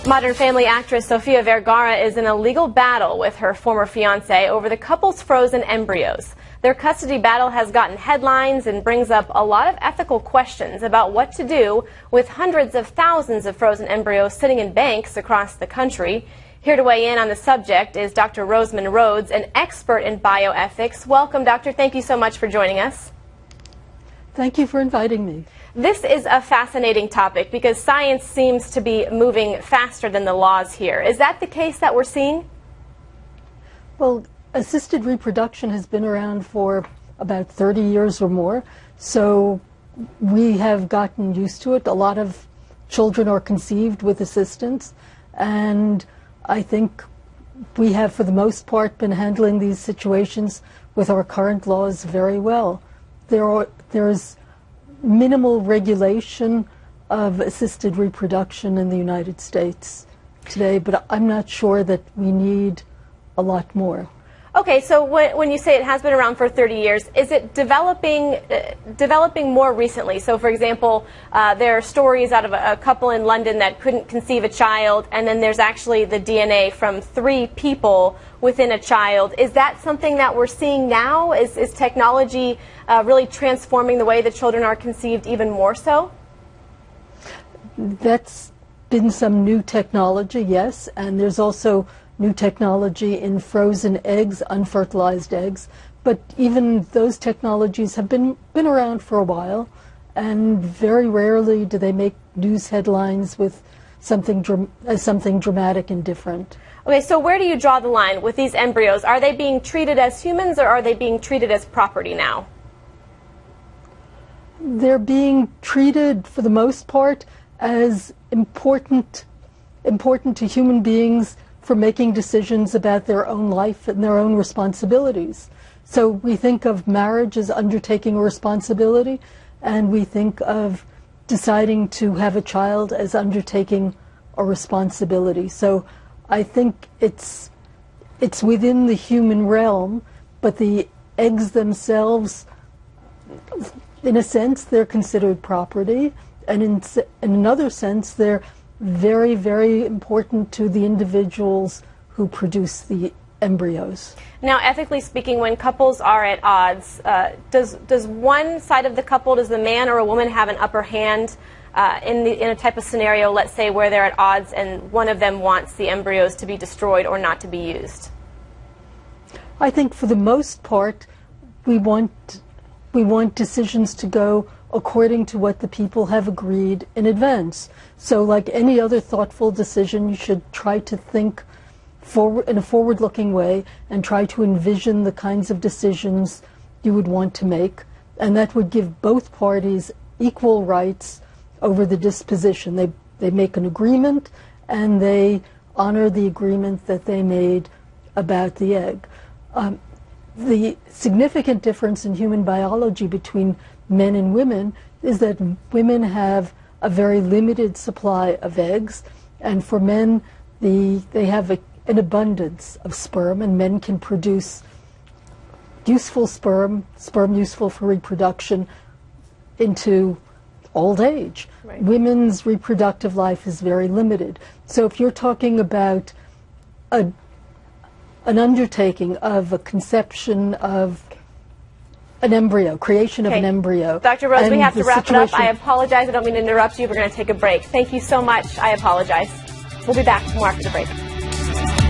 Modern Family actress Sofia Vergara is in a legal battle with her former fiancé over the couple's frozen embryos. Their custody battle has gotten headlines and brings up a lot of ethical questions about what to do with hundreds of thousands of frozen embryos sitting in banks across the country. Here to weigh in on the subject is Dr. Rosamond Rhodes, an expert in bioethics. Welcome, doctor. Thank you so much for joining us. Thank you for inviting me. This is a fascinating topic because science seems to be moving faster than the laws here. Is that the case that we're seeing? Well, assisted reproduction has been around for about 30 years or more, so we have gotten used to it. A lot of children are conceived with assistance, and I think we have, for the most part, been handling these situations with our current laws very well. There's minimal regulation of assisted reproduction in the United States today, but I'm not sure that we need a lot more. Okay, so when you say it has been around for 30 years, is it developing more recently? So, for example, there are stories out of a couple in London that couldn't conceive a child, and then there's actually the DNA from 3 people within a child. Is that something that we're seeing now? Is technology really transforming the way that children are conceived even more so? That's been some new technology, yes, and there's also new technology in frozen eggs, unfertilized eggs, but even those technologies have been around for a while, and very rarely do they make news headlines with something dramatic and different. Okay, so where do you draw the line with these embryos? Are they being treated as humans, or are they being treated as property now? They're being treated, for the most part, as important to human beings for making decisions about their own life and their own responsibilities. So we think of marriage as undertaking a responsibility, and we think of deciding to have a child as undertaking a responsibility. So I think it's within the human realm, but the eggs themselves, in a sense, they're considered property, and in another sense, they're very, very important to the individuals who produce the embryos. Now, ethically speaking, when couples are at odds, does one side of the couple, does the man or a woman have an upper hand in a type of scenario, let's say, where they're at odds and one of them wants the embryos to be destroyed or not to be used? I think for the most part, we want decisions to go according to what the people have agreed in advance. So like any other thoughtful decision, you should try to think in a forward-looking way and try to envision the kinds of decisions you would want to make, and that would give both parties equal rights over the disposition. They make an agreement, and they honor the agreement that they made about the egg. The significant difference in human biology between men and women is that women have a very limited supply of eggs, and for men they have an abundance of sperm, and men can produce useful sperm useful for reproduction, into old age. Right. Women's reproductive life is very limited. So if you're talking about an undertaking of a conception of an embryo, creation of an embryo. Dr. Rhodes, we have to wrap it up. I apologize. I don't mean to interrupt you. We're going to take a break. Thank you so much. I apologize. We'll be back more after the break.